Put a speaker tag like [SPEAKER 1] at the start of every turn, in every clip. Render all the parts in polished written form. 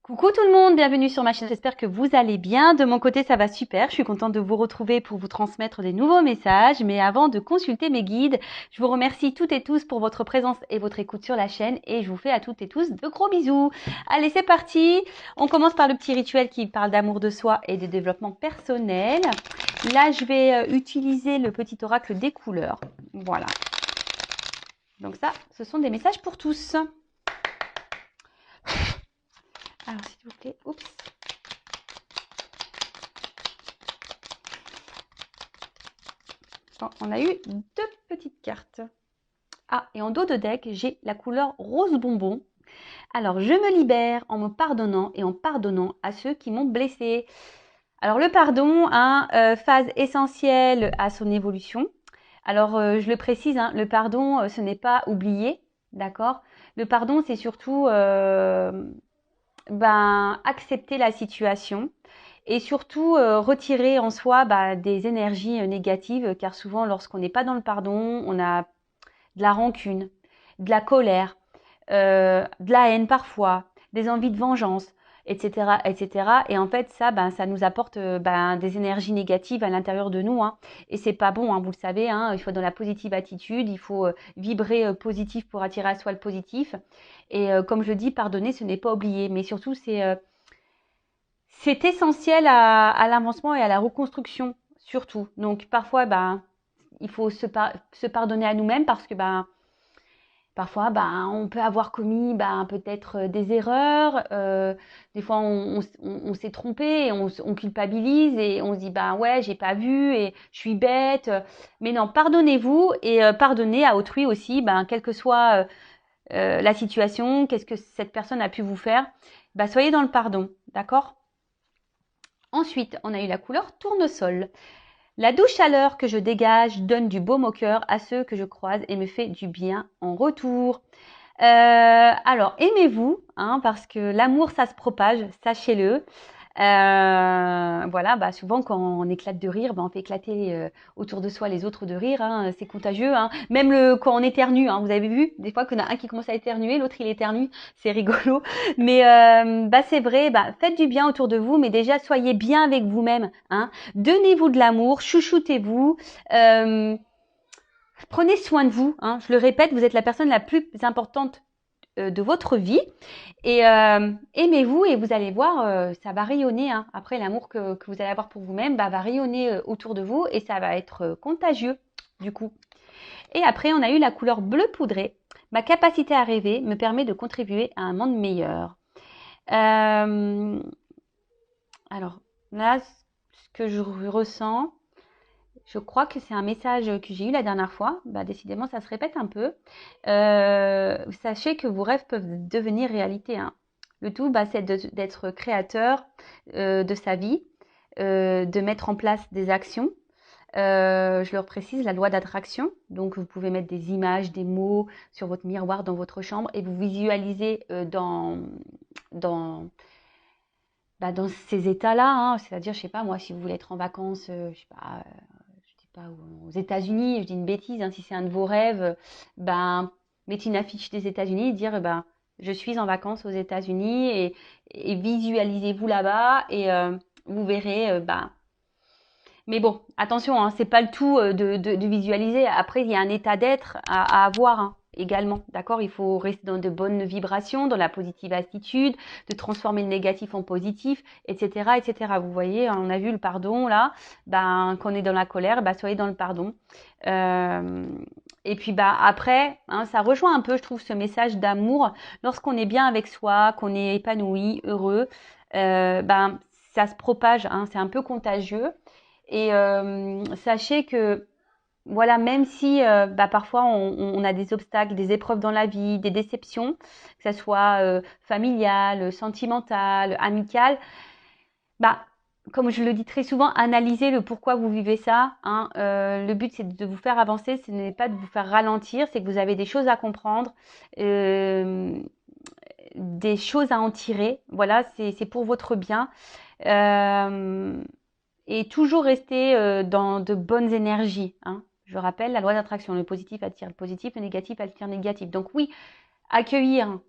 [SPEAKER 1] Coucou tout le monde, bienvenue sur ma chaîne, j'espère que vous allez bien. De mon côté, ça va super, je suis contente de vous retrouver pour vous transmettre des nouveaux messages. Mais avant de consulter mes guides, je vous remercie toutes et tous pour votre présence et votre écoute sur la chaîne et je vous fais à toutes et tous de gros bisous. Allez, c'est parti. On commence par le petit rituel qui parle d'amour de soi et de développement personnel. Là, je vais utiliser le petit oracle des couleurs. Voilà. Donc ça, ce sont des messages pour tous. Alors, s'il vous plaît, oups. Bon, on a eu deux petites cartes. Ah, et en dos de deck, j'ai la couleur rose bonbon. Alors, je me libère en me pardonnant et en pardonnant à ceux qui m'ont blessé. Alors, le pardon, phase essentielle à son évolution. Alors, je le précise, le pardon, ce n'est pas oublier, d'accord? Le pardon, c'est surtout accepter la situation et surtout retirer en soi des énergies négatives, car souvent lorsqu'on n'est pas dans le pardon, on a de la rancune, de la colère, de la haine parfois, des envies de vengeance, etc., etc. Et en fait, ça nous apporte des énergies négatives à l'intérieur de nous, hein. Et c'est pas bon, hein, vous le savez, hein, il faut être dans la positive attitude, il faut vibrer positif pour attirer à soi le positif. Et comme je dis, pardonner, ce n'est pas oublier, mais surtout c'est essentiel à l'avancement et à la reconstruction, surtout. Donc parfois, il faut se pardonner à nous-mêmes parce que parfois, on peut avoir commis peut-être des erreurs. Des fois, on s'est trompé et on culpabilise et on se dit ouais, j'ai pas vu et je suis bête. Mais non, pardonnez-vous et pardonnez à autrui aussi, quelle que soit la situation, qu'est-ce que cette personne a pu vous faire. Soyez dans le pardon, d'accord? Ensuite, on a eu la couleur tournesol. La douce chaleur que je dégage donne du baume au cœur à ceux que je croise et me fait du bien en retour. Alors, aimez-vous, parce que l'amour, ça se propage, sachez-le. Voilà, souvent quand on éclate de rire, on fait éclater autour de soi les autres de rire, c'est contagieux. Même quand on éternue, vous avez vu, des fois qu'on a un qui commence à éternuer, l'autre il éternue, c'est rigolo. Mais c'est vrai, faites du bien autour de vous, mais déjà soyez bien avec vous-même. Donnez-vous de l'amour, chouchoutez-vous. Prenez soin de vous. Je le répète, vous êtes la personne la plus importante de votre vie et aimez-vous et vous allez voir, ça va rayonner. Après, l'amour que vous allez avoir pour vous-même va rayonner autour de vous et ça va être contagieux du coup. Et après, on a eu la couleur bleu poudré. Ma capacité à rêver me permet de contribuer à un monde meilleur. Alors là, ce que je ressens, je crois que c'est un message que j'ai eu la dernière fois. Décidément, ça se répète un peu. Sachez que vos rêves peuvent devenir réalité. Le tout, c'est d'être créateur de sa vie, de mettre en place des actions. Je leur précise la loi d'attraction. Donc, vous pouvez mettre des images, des mots sur votre miroir dans votre chambre et vous visualisez dans ces états-là. C'est-à-dire, je sais pas, moi, si vous voulez être en vacances, je sais pas, aux États-Unis, je dis une bêtise, si c'est un de vos rêves, mettez une affiche des États-Unis et dire, je suis en vacances aux États-Unis et visualisez-vous là-bas et vous verrez, mais bon, attention, c'est pas le tout de visualiser. Après, il y a un état d'être à avoir également, d'accord? Il faut rester dans de bonnes vibrations, dans la positive attitude, de transformer le négatif en positif, etc., etc. Vous voyez, on a vu le pardon là. Quand on est dans la colère, soyez dans le pardon. Et puis après, ça rejoint un peu, je trouve, ce message d'amour. Lorsqu'on est bien avec soi, qu'on est épanoui, heureux, ça se propage. C'est un peu contagieux. Et sachez que voilà, même si parfois on a des obstacles, des épreuves dans la vie, des déceptions, que ça soit familiale, sentimentale, amicale, comme je le dis très souvent, analysez le pourquoi vous vivez ça. Le but c'est de vous faire avancer, ce n'est pas de vous faire ralentir, c'est que vous avez des choses à comprendre, des choses à en tirer. Voilà, c'est pour votre bien. Et toujours rester dans de bonnes énergies. Je rappelle la loi d'attraction, le positif attire le positif, le négatif attire le négatif. Donc oui, accueillir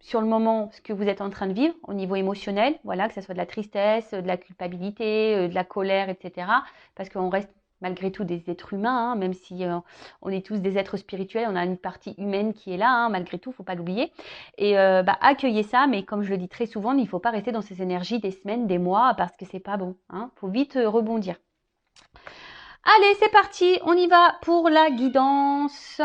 [SPEAKER 1] sur le moment ce que vous êtes en train de vivre au niveau émotionnel, voilà, que ce soit de la tristesse, de la culpabilité, de la colère, etc. Parce qu'on reste malgré tout des êtres humains, hein, même si on est tous des êtres spirituels, on a une partie humaine qui est là, hein, malgré tout, faut pas l'oublier. Et accueillez ça, mais comme je le dis très souvent, il ne faut pas rester dans ces énergies des semaines, des mois, parce que c'est pas bon. Faut vite rebondir. Allez, c'est parti, on y va pour la guidance.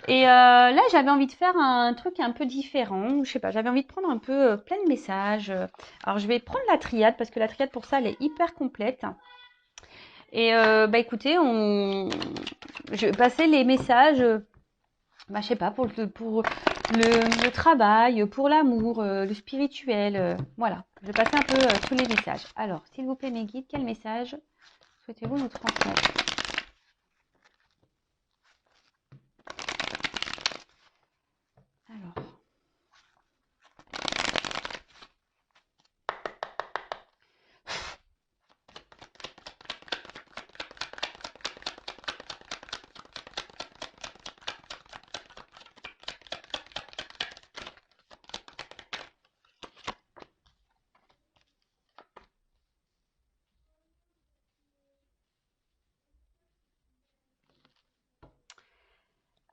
[SPEAKER 1] Et là, j'avais envie de faire un truc un peu différent. Je sais pas, j'avais envie de prendre un peu plein de messages. Alors, je vais prendre la triade parce que la triade, pour ça, elle est hyper complète. Et écoutez, je vais passer les messages, je sais pas, pour le travail, pour l'amour, le spirituel. Voilà, je vais passer un peu tous les messages. Alors, s'il vous plaît, mes guides, quel message souhaitez-vous nous transmettre? Alors.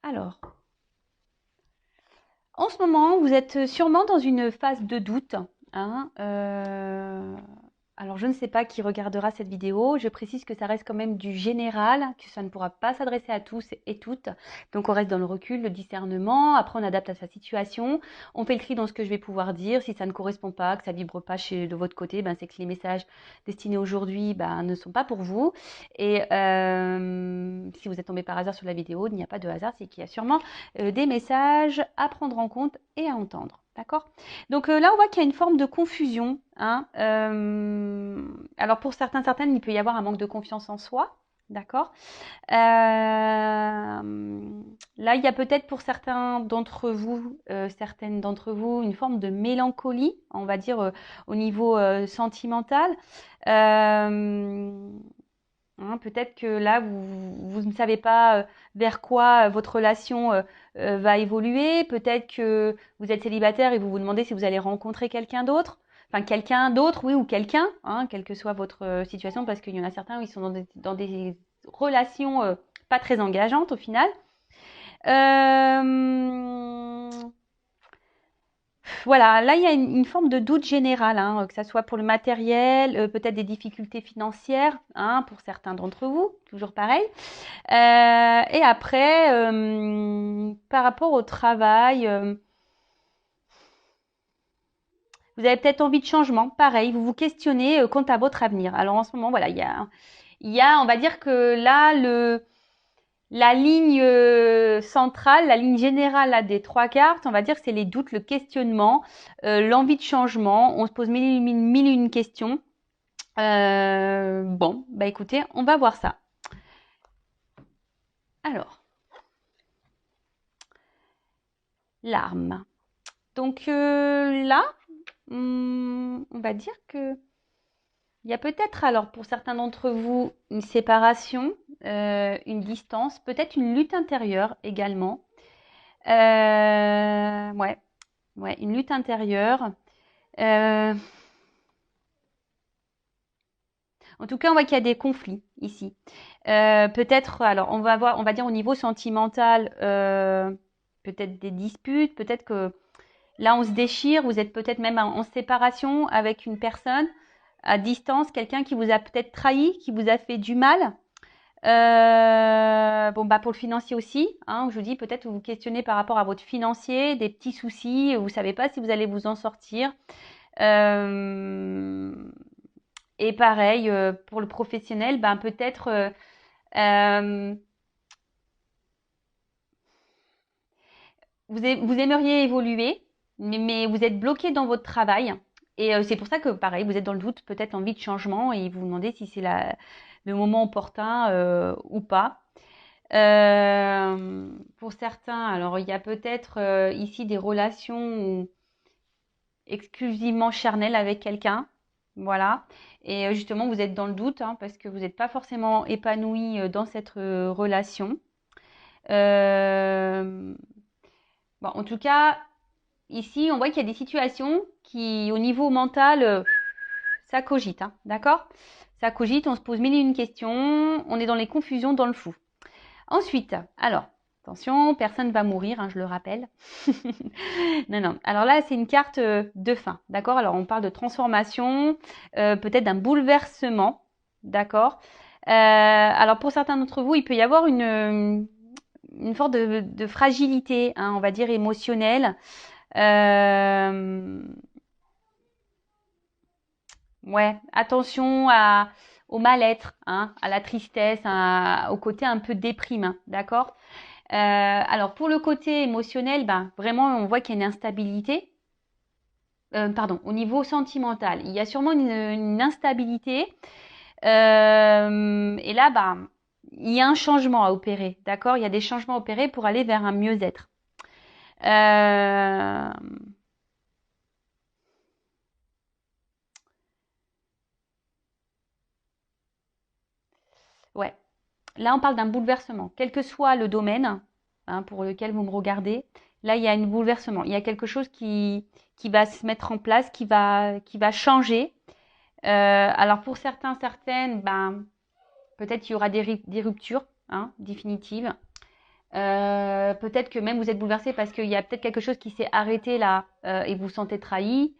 [SPEAKER 1] Alors, en ce moment, vous êtes sûrement dans une phase de doute. Hein, alors, je ne sais pas qui regardera cette vidéo. Je précise que ça reste quand même du général, que ça ne pourra pas s'adresser à tous et toutes. Donc, on reste dans le recul, le discernement. Après, on adapte à sa situation. On fait le tri dans ce que je vais pouvoir dire. Si ça ne correspond pas, que ça ne vibre pas de votre côté, c'est que les messages destinés aujourd'hui ne sont pas pour vous. Et si vous êtes tombé par hasard sur la vidéo, il n'y a pas de hasard, c'est qu'il y a sûrement des messages à prendre en compte et à entendre. D'accord? Donc là, on voit qu'il y a une forme de confusion. Hein. Alors pour certaines, il peut y avoir un manque de confiance en soi. D'accord? Là, il y a peut-être pour certaines d'entre vous, une forme de mélancolie, on va dire, au niveau sentimental. Peut-être que là, vous ne savez pas vers quoi votre relation va évoluer. Peut-être que vous êtes célibataire et vous vous demandez si vous allez rencontrer quelqu'un d'autre. Enfin, quelqu'un d'autre, oui, ou quelqu'un, quelle que soit votre situation, parce qu'il y en a certains où ils sont dans des relations pas très engageantes au final. Voilà, là il y a une forme de doute général, que ça soit pour le matériel, peut-être des difficultés financières, pour certains d'entre vous, toujours pareil. Et après, par rapport au travail, vous avez peut-être envie de changement, pareil, vous vous questionnez quant à votre avenir. Alors en ce moment, voilà, on va dire que là, la ligne centrale, la ligne générale là, des trois cartes, on va dire que c'est les doutes, le questionnement, l'envie de changement. On se pose mille et une questions. Bon, écoutez, on va voir ça. Alors, l'arme. Donc là, on va dire que il y a peut-être, alors pour certains d'entre vous, une séparation, une distance, peut-être une lutte intérieure également. Ouais, une lutte intérieure. En tout cas, on voit qu'il y a des conflits ici. Peut-être, alors on va dire au niveau sentimental, peut-être des disputes, peut-être que là on se déchire, vous êtes peut-être même en séparation avec une personne à distance, quelqu'un qui vous a peut-être trahi, qui vous a fait du mal. Pour le financier aussi, je vous dis peut-être vous vous questionnez par rapport à votre financier, des petits soucis, vous savez pas si vous allez vous en sortir. Et pareil, pour le professionnel, peut-être vous aimeriez évoluer, mais vous êtes bloqué dans votre travail. Et c'est pour ça que, pareil, vous êtes dans le doute, peut-être envie de changement, et vous vous demandez si c'est le moment opportun ou pas. Pour certains, alors il y a peut-être ici des relations exclusivement charnelles avec quelqu'un. Voilà. Et justement, vous êtes dans le doute parce que vous n'êtes pas forcément épanoui dans cette relation. En tout cas, ici, on voit qu'il y a des situations qui, au niveau mental, ça cogite, hein, d'accord? Ça cogite, on se pose mille et une questions, on est dans les confusions, dans le flou. Ensuite, alors, attention, personne ne va mourir, hein, je le rappelle. Non, non. Alors là, c'est une carte de fin, d'accord? Alors, on parle de transformation, peut-être d'un bouleversement, d'accord? Alors, pour certains d'entre vous, il peut y avoir une forme de fragilité, hein, on va dire émotionnelle. Ouais, attention au mal-être, hein, à la tristesse, au côté un peu déprime, hein, d'accord? Alors pour le côté émotionnel, ben vraiment on voit qu'il y a une instabilité. Pardon, au niveau sentimental, il y a sûrement une instabilité. Et là, ben il y a un changement à opérer, d'accord? Il y a des changements à opérer pour aller vers un mieux-être. Euh, ouais, là on parle d'un bouleversement, quel que soit le domaine, hein, pour lequel vous me regardez. Là, il y a un bouleversement. Il y a quelque chose qui va se mettre en place, qui va changer. Alors pour certains, certaines, ben, peut-être qu'il y aura des ruptures, hein, définitives. Peut-être que même vous êtes bouleversé parce qu'il y a peut-être quelque chose qui s'est arrêté là et vous vous sentez trahi.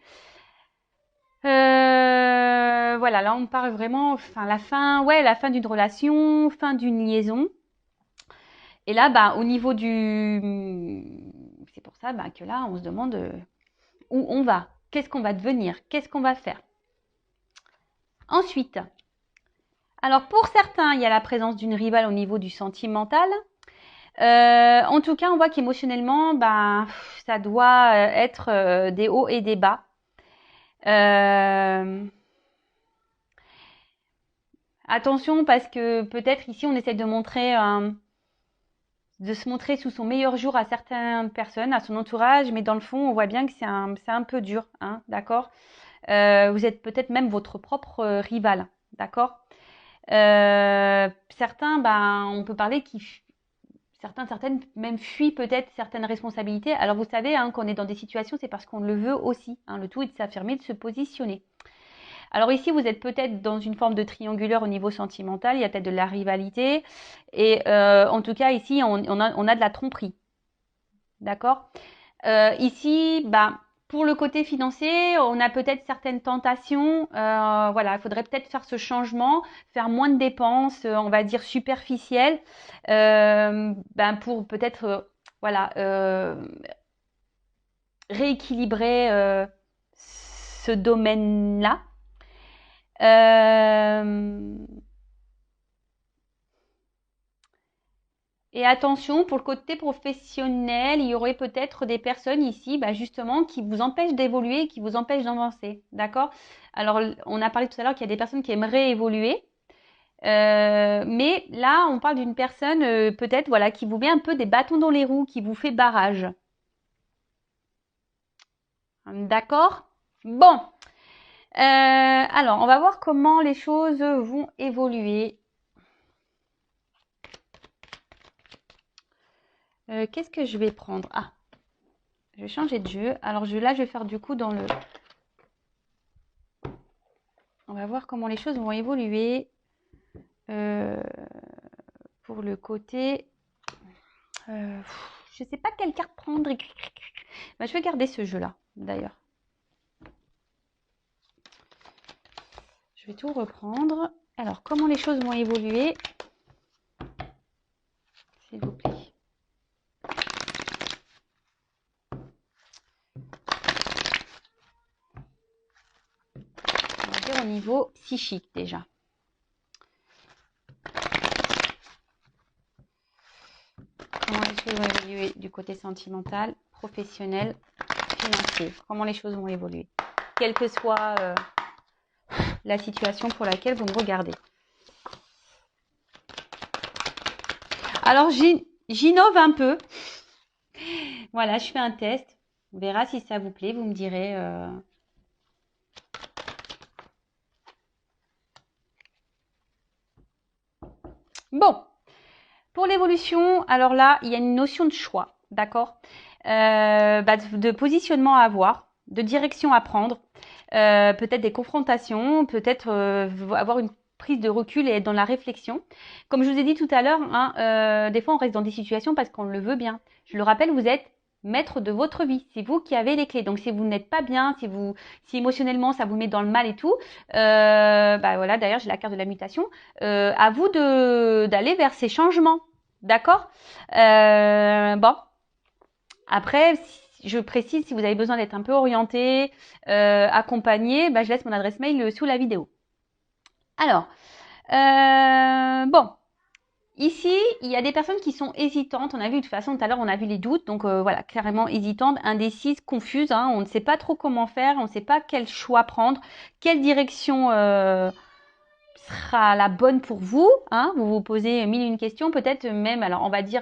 [SPEAKER 1] Voilà, là on parle vraiment, enfin la fin, ouais, la fin d'une relation, fin d'une liaison. Et là, bah, au niveau c'est pour ça bah, que là, on se demande où on va, qu'est-ce qu'on va devenir, qu'est-ce qu'on va faire. Ensuite, alors pour certains, il y a la présence d'une rivale au niveau du sentimental. En tout cas, on voit qu'émotionnellement, ben, ça doit être des hauts et des bas. Euh, Attention parce que peut-être ici, on essaie de se montrer sous son meilleur jour à certaines personnes, à son entourage, mais dans le fond, on voit bien que c'est un peu dur, hein, d'accord? Vous êtes peut-être même votre propre rival, d'accord? Certains, ben, on peut parler certaines même fuient peut-être certaines responsabilités. Alors vous savez, hein, qu'on est dans des situations, c'est parce qu'on le veut aussi, hein, le tout est de s'affirmer, de se positionner. Alors ici, vous êtes peut-être dans une forme de triangulaire au niveau sentimental, il y a peut-être de la rivalité, et en tout cas ici, on a de la tromperie, d'accord? Ici, bah, pour le côté financier, on a peut-être certaines tentations. Voilà, il faudrait peut-être faire ce changement, faire moins de dépenses, on va dire superficielles, ben pour peut-être, voilà, rééquilibrer ce domaine-là. Euh, Et attention, pour le côté professionnel, il y aurait peut-être des personnes ici, bah, justement, qui vous empêchent d'évoluer, qui vous empêchent d'avancer. D'accord? Alors, on a parlé tout à l'heure qu'il y a des personnes qui aimeraient évoluer. Mais là, on parle d'une personne, peut-être, voilà, qui vous met un peu des bâtons dans les roues, qui vous fait barrage. D'accord? Bon. Alors, on va voir comment les choses vont évoluer. Qu'est-ce que je vais prendre? Ah, je vais changer de jeu. Alors, là, je vais faire du coup dans le... On va voir comment les choses vont évoluer euh, pour le côté. Je ne sais pas quelle carte prendre. Bah, je vais garder ce jeu-là, d'ailleurs. Je vais tout reprendre. Alors, comment les choses vont évoluer, s'il vous plaît. On va dire au niveau psychique déjà. Comment les choses vont évoluer du côté sentimental, professionnel, financier. Comment les choses vont évoluer. Quelle que soit la situation pour laquelle vous me regardez. Alors, j'innove un peu. Voilà, je fais un test. On verra si ça vous plaît. Vous me direz. Bon, pour l'évolution, alors là, il y a une notion de choix, d'accord? de positionnement à avoir, de direction à prendre, peut-être des confrontations, peut-être avoir une prise de recul et être dans la réflexion. Comme je vous ai dit tout à l'heure, hein, des fois on reste dans des situations parce qu'on le veut bien. Je le rappelle, vous êtes maître de votre vie. C'est vous qui avez les clés. Donc si vous n'êtes pas bien, si émotionnellement ça vous met dans le mal et tout, voilà. D'ailleurs j'ai la carte de la mutation. À vous d'aller vers ces changements. D'accord. Bon. Après, je précise, si vous avez besoin d'être un peu orienté, accompagné, je laisse mon adresse mail sous la vidéo. Alors, bon, ici, il y a des personnes qui sont hésitantes. On a vu de toute façon tout à l'heure, on a vu les doutes. Donc voilà, clairement hésitantes, indécises, confuses. Hein, on ne sait pas trop comment faire, on ne sait pas quel choix prendre, quelle direction sera la bonne pour vous. Hein, vous vous posez mille et une questions, peut-être même. Alors, on va dire,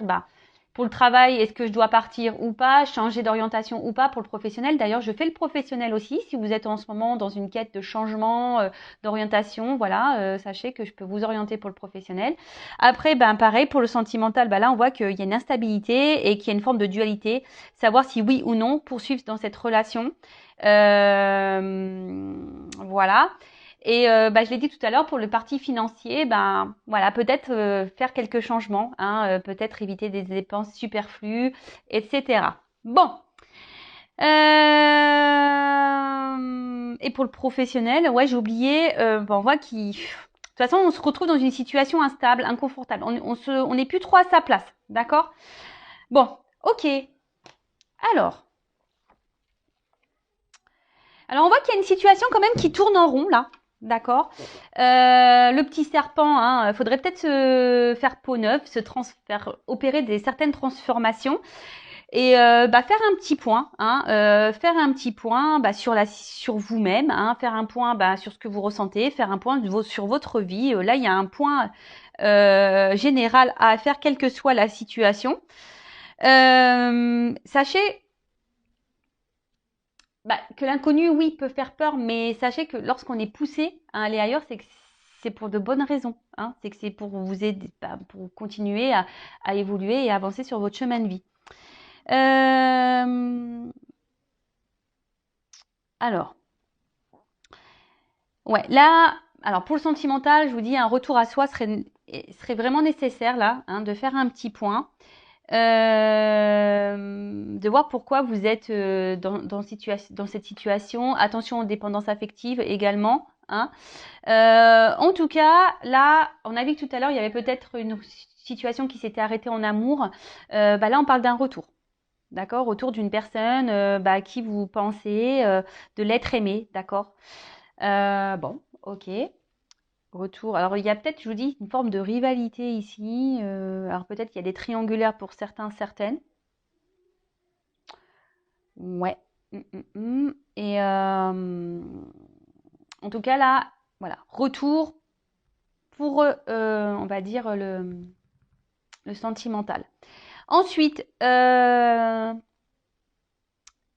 [SPEAKER 1] pour le travail, est-ce que je dois partir ou pas, changer d'orientation ou pas pour le professionnel. D'ailleurs, je fais le professionnel aussi. Si vous êtes en ce moment dans une quête de changement, d'orientation, voilà, sachez que je peux vous orienter pour le professionnel. Après, pareil, pour le sentimental, là, on voit qu'il y a une instabilité et qu'il y a une forme de dualité. Savoir si oui ou non poursuivre dans cette relation. Voilà. Et je l'ai dit tout à l'heure, pour le parti financier, voilà, peut-être faire quelques changements, hein, peut-être éviter des dépenses superflues, etc. Bon. Et pour le professionnel, ouais, j'ai oublié, on voit qu'il... De toute façon, on se retrouve dans une situation instable, inconfortable. On n'est plus trop à sa place, d'accord? Bon, ok. Alors, on voit qu'il y a une situation quand même qui tourne en rond, là. D'accord. Le petit serpent, hein, faudrait peut-être se faire peau neuve, opérer certaines transformations et faire un petit point, hein, faire un petit point sur vous-même, hein, faire un point sur ce que vous ressentez, faire un point sur votre vie. Là, il y a un point général à faire, quelle que soit la situation. Sachez que l'inconnu, oui, peut faire peur, mais sachez que lorsqu'on est poussé à aller ailleurs, c'est que c'est pour de bonnes raisons. Hein. C'est que c'est pour vous aider, pour continuer à évoluer et avancer sur votre chemin de vie. Alors, ouais, là, alors pour le sentimental, je vous dis, un retour à soi serait vraiment nécessaire là, hein, de faire un petit point. De voir pourquoi vous êtes dans cette situation. Attention aux dépendances affectives également. Hein. En tout cas, là, on a vu que tout à l'heure, il y avait peut-être une situation qui s'était arrêtée en amour. Là, on parle d'un retour. D'accord? Retour d'une personne à qui vous pensez de l'être aimé. D'accord? Bon, ok. Retour. Alors, il y a peut-être, je vous dis, une forme de rivalité ici. Alors, peut-être qu'il y a des triangulaires pour certains, certaines. Ouais. Et en tout cas, là, voilà. Retour pour, on va dire, le sentimental. Ensuite,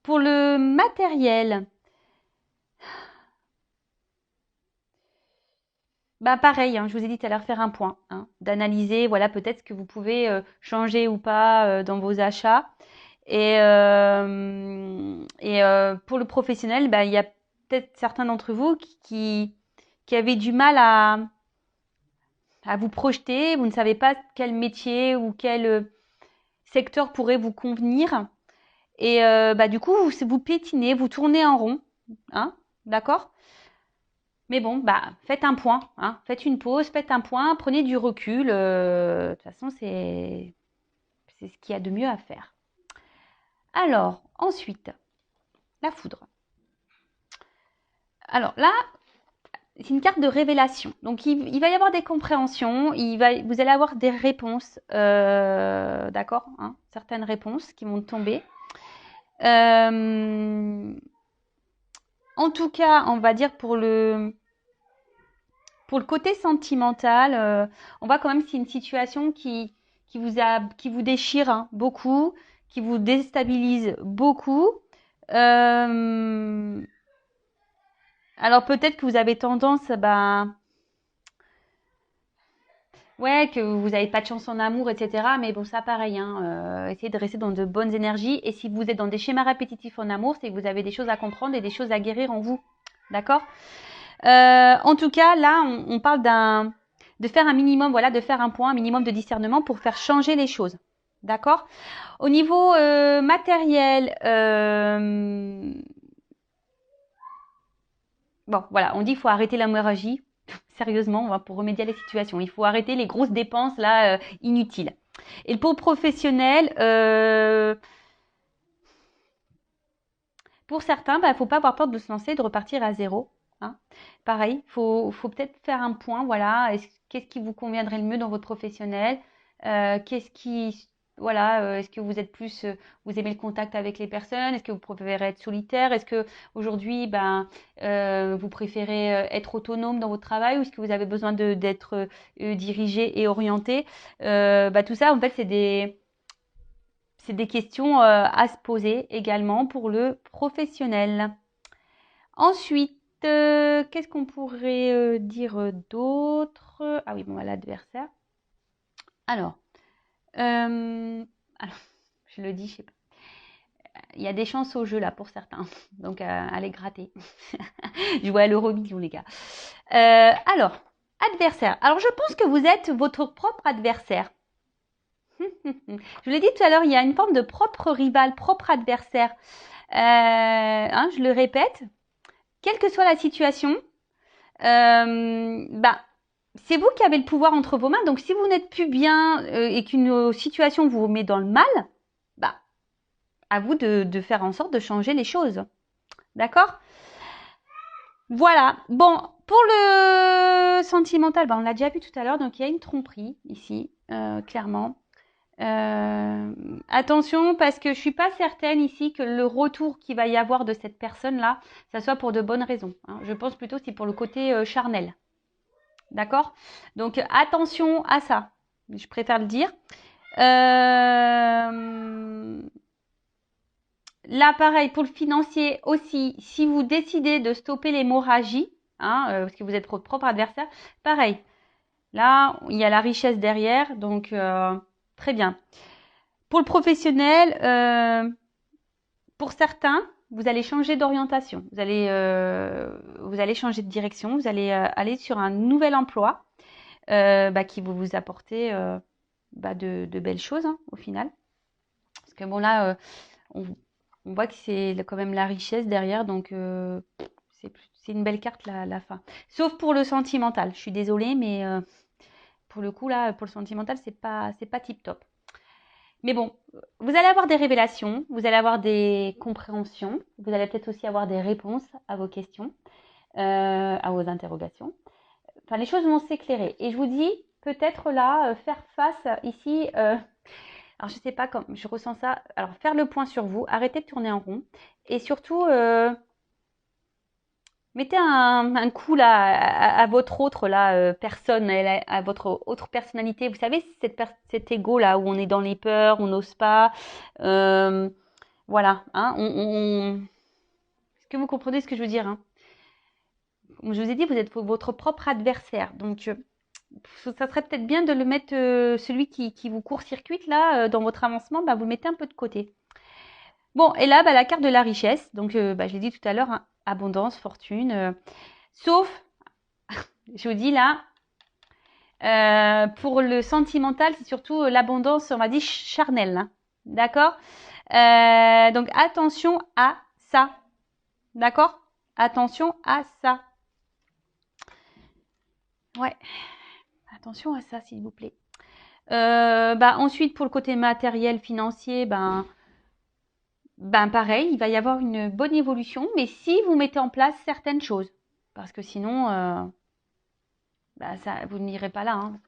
[SPEAKER 1] pour le matériel, pareil, hein, je vous ai dit tout à l'heure, faire un point, hein, d'analyser, voilà, peut-être ce que vous pouvez changer ou pas dans vos achats. Et pour le professionnel, il y a peut-être certains d'entre vous qui avaient du mal à vous projeter. Vous ne savez pas quel métier ou quel secteur pourrait vous convenir. Et du coup, vous pétinez, vous tournez en rond. Hein, d'accord? Mais bon, faites un point, hein, faites une pause, faites un point, prenez du recul. De toute façon, c'est ce qu'il y a de mieux à faire. Alors, ensuite, la foudre. Alors là, c'est une carte de révélation. Donc, il va y avoir des compréhensions, vous allez avoir des réponses, d'accord, hein, certaines réponses qui vont tomber. En tout cas, on va dire pour le côté sentimental, on voit quand même que c'est une situation qui vous déchire hein, beaucoup, qui vous déstabilise beaucoup. Alors peut-être que vous avez tendance, ouais, que vous n'avez pas de chance en amour, etc. Mais bon, ça pareil, hein, essayez de rester dans de bonnes énergies. Et si vous êtes dans des schémas répétitifs en amour, c'est que vous avez des choses à comprendre et des choses à guérir en vous. D'accord? En tout cas, là, on parle de faire un minimum, voilà, de faire un point, un minimum de discernement pour faire changer les choses. D'accord? Au niveau matériel, bon, voilà, on dit qu'il faut arrêter l'hémorragie. Sérieusement, pour remédier à la situation. Il faut arrêter les grosses dépenses là inutiles. Et pour professionnel, pour certains, il ne faut pas avoir peur de se lancer, de repartir à zéro. Hein. Pareil, faut peut-être faire un point. Voilà, qu'est-ce qui vous conviendrait le mieux dans votre professionnel? Qu'est-ce qui, voilà, est-ce que vous êtes plus, vous aimez le contact avec les personnes? Est-ce que vous préférez être solitaire? Est-ce que aujourd'hui, vous préférez être autonome dans votre travail ou est-ce que vous avez besoin d'être dirigé et orienté? Tout ça, en fait, c'est des questions à se poser également pour le professionnel. Ensuite, qu'est-ce qu'on pourrait dire d'autre? Ah oui, bon, l'adversaire. Alors, alors, je le dis, je sais pas. Il y a des chances au jeu là pour certains, donc allez gratter. Jouez à l'Euro-Million, les gars. Alors, adversaire. Alors, je pense que vous êtes votre propre adversaire. Je vous l'ai dit tout à l'heure, il y a une forme de propre rival, propre adversaire. Je le répète, quelle que soit la situation, c'est vous qui avez le pouvoir entre vos mains. Donc, si vous n'êtes plus bien et qu'une situation vous met dans le mal, à vous de faire en sorte de changer les choses. D'accord? Voilà. Bon, pour le sentimental, on l'a déjà vu tout à l'heure. Donc, il y a une tromperie ici, clairement. Attention parce que je suis pas certaine ici que le retour qu'il va y avoir de cette personne-là, ça soit pour de bonnes raisons. Hein. Je pense plutôt c'est pour le côté charnel. D'accord? Donc attention à ça. Je préfère le dire. Là, pareil, pour le financier aussi, si vous décidez de stopper l'hémorragie, parce que vous êtes votre propre adversaire, pareil. Là, il y a la richesse derrière, donc très bien. Pour le professionnel, pour certains, vous allez changer d'orientation, vous allez changer de direction, vous allez aller sur un nouvel emploi qui va vous apporter de belles choses au final. Parce que bon là, on voit que c'est quand même la richesse derrière, donc c'est une belle carte la fin. Sauf pour le sentimental, je suis désolée, mais pour le coup là, pour le sentimental, c'est pas tip top. Mais bon, vous allez avoir des révélations, vous allez avoir des compréhensions, vous allez peut-être aussi avoir des réponses à vos questions, à vos interrogations. Enfin, les choses vont s'éclairer. Et je vous dis, peut-être là, faire face ici, alors je sais pas comment, je ressens ça. Alors faire le point sur vous, arrêtez de tourner en rond. Et surtout, mettez un coup là à votre autre là, personne, à votre autre personnalité. Vous savez, cet ego là où on est dans les peurs, on n'ose pas. Voilà. Hein, est-ce que vous comprenez ce que je veux dire, hein? Comme je vous ai dit, vous êtes votre propre adversaire. Donc, ça serait peut-être bien de le mettre, celui qui vous court-circuite là, dans votre avancement, vous le mettez un peu de côté. Bon, et là, la carte de la richesse. Donc, je l'ai dit tout à l'heure, hein, abondance, fortune. Sauf, je vous dis là, pour le sentimental, c'est surtout l'abondance, on va dire, charnelle. Hein, d'accord? Donc, attention à ça. D'accord? Attention à ça. Ouais. Attention à ça, s'il vous plaît. Ensuite, pour le côté matériel, financier, pareil, il va y avoir une bonne évolution, mais si vous mettez en place certaines choses, parce que sinon, vous n'irez pas là. Hein.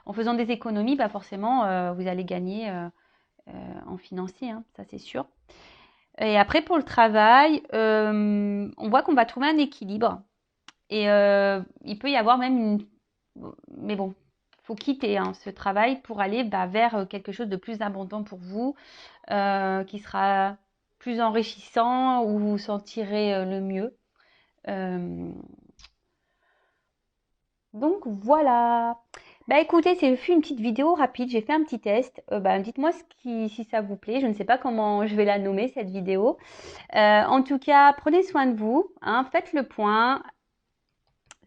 [SPEAKER 1] En faisant des économies, forcément, vous allez gagner en financier, hein, ça c'est sûr. Et après, pour le travail, on voit qu'on va trouver un équilibre. Et il peut y avoir même une... Mais bon, il faut quitter ce travail pour aller vers quelque chose de plus abondant pour vous, qui sera plus enrichissant, où vous vous sentirez le mieux. Donc voilà. Bah écoutez, c'est fait une petite vidéo rapide, j'ai fait un petit test. Dites-moi si ça vous plaît. Je ne sais pas comment je vais la nommer cette vidéo. En tout cas, prenez soin de vous, hein, faites le point.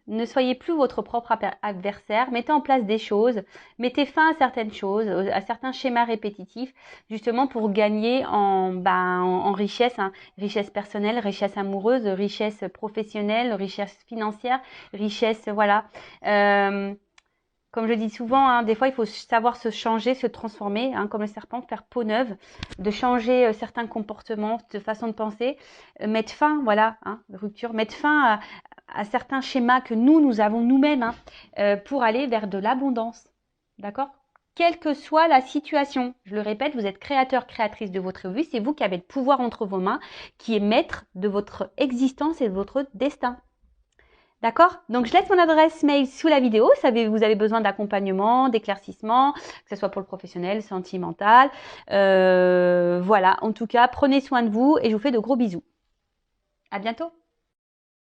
[SPEAKER 1] Ne soyez plus votre propre adversaire, mettez en place des choses, mettez fin à certaines choses, à certains schémas répétitifs, justement pour gagner en richesse, hein, richesse personnelle, richesse amoureuse, richesse professionnelle, richesse financière, richesse, voilà. Euh, Comme je dis souvent, hein, des fois, il faut savoir se changer, se transformer, hein, comme le serpent, faire peau neuve, de changer certains comportements, de façon de penser, mettre fin, voilà, hein, rupture, mettre fin à certains schémas que nous avons nous-mêmes, hein, pour aller vers de l'abondance. D'accord? Quelle que soit la situation, je le répète, vous êtes créateur, créatrice de votre vie, c'est vous qui avez le pouvoir entre vos mains, qui est maître de votre existence et de votre destin. D'accord? Donc, je laisse mon adresse mail sous la vidéo. Vous avez besoin d'accompagnement, d'éclaircissement, que ce soit pour le professionnel, sentimental. Voilà. En tout cas, prenez soin de vous et je vous fais de gros bisous. À bientôt.